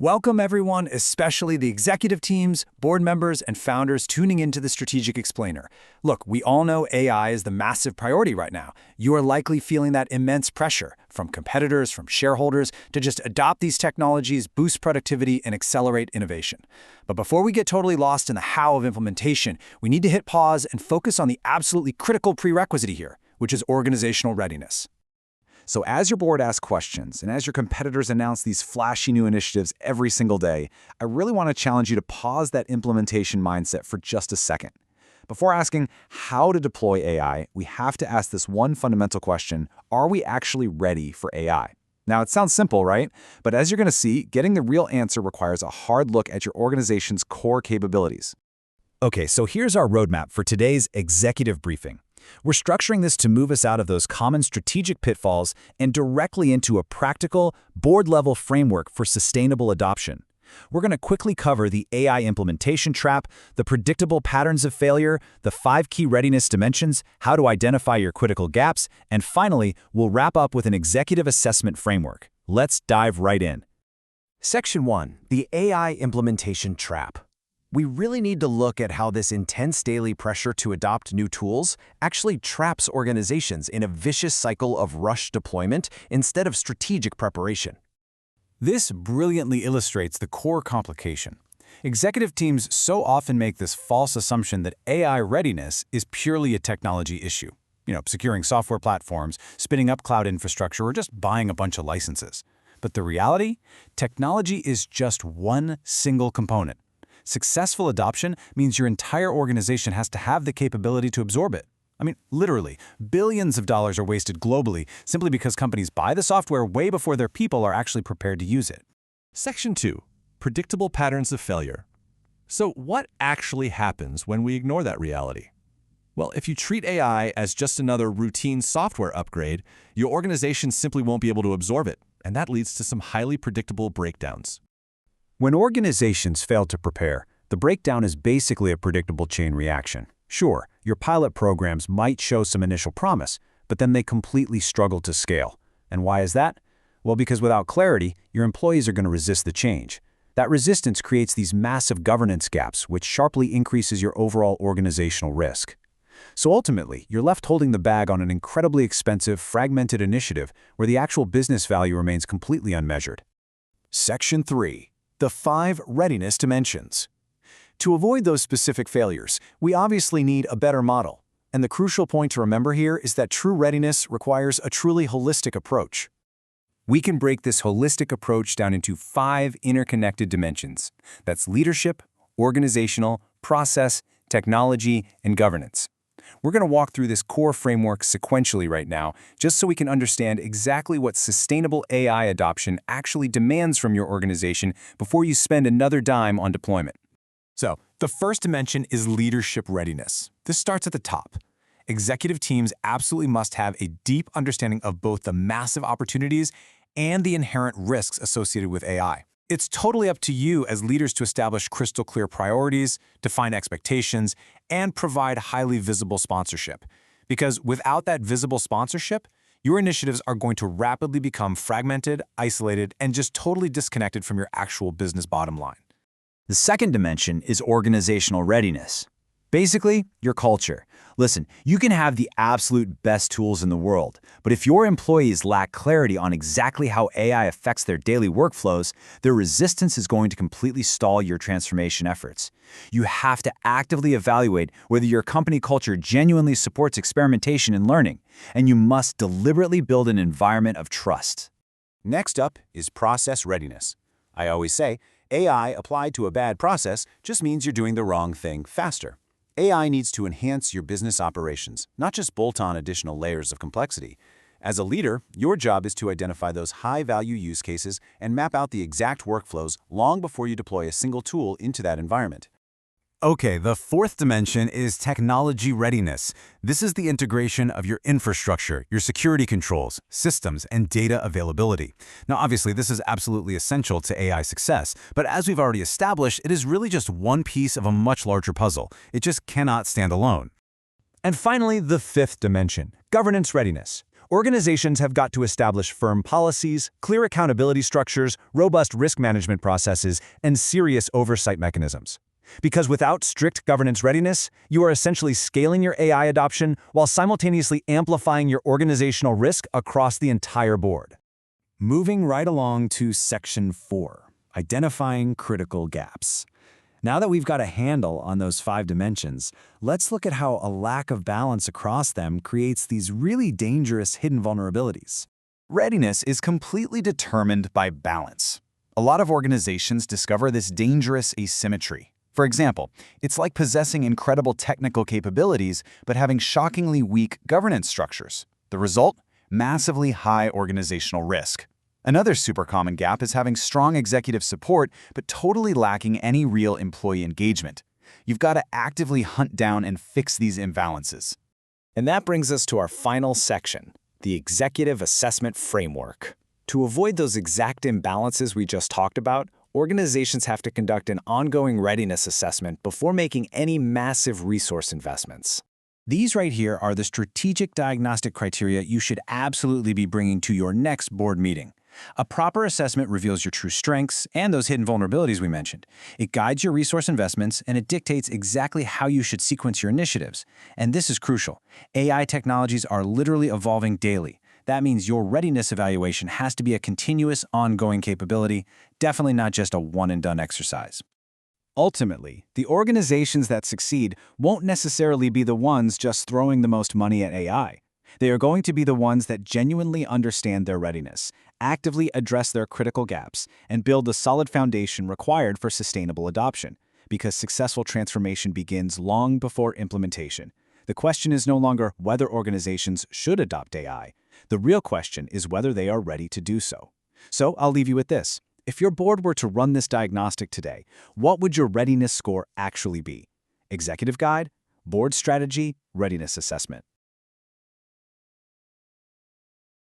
Welcome everyone, especially the executive teams, board members, and founders tuning into the Strategic Explainer. Look, we all know AI is the massive priority right now. You are likely feeling that immense pressure from competitors, from shareholders, to just adopt these technologies, boost productivity, and accelerate innovation. But before we get totally lost in the how of implementation, we need to hit pause and focus on the absolutely critical prerequisite here, which is organizational readiness. So as your board asks questions and as your competitors announce these flashy new initiatives every single day, I really want to challenge you to pause that implementation mindset for just a second. Before asking how to deploy AI, we have to ask this one fundamental question: are we actually ready for AI? Now, it sounds simple, right? But as you're going to see, getting the real answer requires a hard look at your organization's core capabilities. Okay, so here's our roadmap for today's executive briefing. We're structuring this to move us out of those common strategic pitfalls and directly into a practical, board-level framework for sustainable adoption. We're going to quickly cover the AI implementation trap, the predictable patterns of failure, the 5 key readiness dimensions, how to identify your critical gaps, and finally, we'll wrap up with an executive assessment framework. Let's dive right in. Section 1. The AI implementation trap. We really need to look at how this intense daily pressure to adopt new tools actually traps organizations in a vicious cycle of rush deployment instead of strategic preparation. This brilliantly illustrates the core complication. Executive teams so often make this false assumption that AI readiness is purely a technology issue. Securing software platforms, spinning up cloud infrastructure, or just buying a bunch of licenses. But the reality? Technology is just one single component. Successful adoption means your entire organization has to have the capability to absorb it. Literally, billions of dollars are wasted globally simply because companies buy the software way before their people are actually prepared to use it. Section 2. Predictable patterns of failure. So what actually happens when we ignore that reality? Well, if you treat AI as just another routine software upgrade, your organization simply won't be able to absorb it, and that leads to some highly predictable breakdowns. When organizations fail to prepare, the breakdown is basically a predictable chain reaction. Sure, your pilot programs might show some initial promise, but then they completely struggle to scale. And why is that? Well, because without clarity, your employees are going to resist the change. That resistance creates these massive governance gaps, which sharply increases your overall organizational risk. So ultimately, you're left holding the bag on an incredibly expensive, fragmented initiative where the actual business value remains completely unmeasured. Section 3. The 5 readiness dimensions. To avoid those specific failures, we obviously need a better model. And the crucial point to remember here is that true readiness requires a truly holistic approach. We can break this holistic approach down into 5 interconnected dimensions. That's leadership, organizational, process, technology, and governance. We're going to walk through this core framework sequentially right now, just so we can understand exactly what sustainable AI adoption actually demands from your organization before you spend another dime on deployment. So, the first dimension is leadership readiness. This starts at the top. Executive teams absolutely must have a deep understanding of both the massive opportunities and the inherent risks associated with AI. It's totally up to you as leaders to establish crystal clear priorities, define expectations, and provide highly visible sponsorship. Because without that visible sponsorship, your initiatives are going to rapidly become fragmented, isolated, and just totally disconnected from your actual business bottom line. The second dimension is organizational readiness. Basically, your culture. Listen, you can have the absolute best tools in the world, but if your employees lack clarity on exactly how AI affects their daily workflows, their resistance is going to completely stall your transformation efforts. You have to actively evaluate whether your company culture genuinely supports experimentation and learning, and you must deliberately build an environment of trust. Next up is process readiness. I always say, AI applied to a bad process just means you're doing the wrong thing faster. AI needs to enhance your business operations, not just bolt on additional layers of complexity. As a leader, your job is to identify those high-value use cases and map out the exact workflows long before you deploy a single tool into that environment. Okay, the fourth dimension is technology readiness. This is the integration of your infrastructure, your security controls, systems, and data availability. Now, obviously, this is absolutely essential to AI success, but as we've already established, it is really just one piece of a much larger puzzle. It just cannot stand alone. And finally, the fifth dimension, governance readiness. Organizations have got to establish firm policies, clear accountability structures, robust risk management processes, and serious oversight mechanisms. Because without strict governance readiness, you are essentially scaling your AI adoption while simultaneously amplifying your organizational risk across the entire board. Moving right along to Section 4, identifying critical gaps. Now that we've got a handle on those 5 dimensions, let's look at how a lack of balance across them creates these really dangerous hidden vulnerabilities. Readiness is completely determined by balance. A lot of organizations discover this dangerous asymmetry. For example, it's like possessing incredible technical capabilities but having shockingly weak governance structures. The result? Massively high organizational risk. Another super common gap is having strong executive support but totally lacking any real employee engagement. You've got to actively hunt down and fix these imbalances. And that brings us to our final section, the Executive Assessment Framework. To avoid those exact imbalances we just talked about, organizations have to conduct an ongoing readiness assessment before making any massive resource investments. These right here are the strategic diagnostic criteria you should absolutely be bringing to your next board meeting. A proper assessment reveals your true strengths and those hidden vulnerabilities we mentioned. It guides your resource investments, and it dictates exactly how you should sequence your initiatives. And this is crucial. AI technologies are literally evolving daily. That means your readiness evaluation has to be a continuous, ongoing capability, definitely not just a one-and-done exercise. Ultimately, the organizations that succeed won't necessarily be the ones just throwing the most money at AI. They are going to be the ones that genuinely understand their readiness, actively address their critical gaps, and build the solid foundation required for sustainable adoption, because successful transformation begins long before implementation. The question is no longer whether organizations should adopt AI. The real question is whether they are ready to do so. So I'll leave you with this. If your board were to run this diagnostic today, what would your readiness score actually be? Executive guide, board strategy, readiness assessment.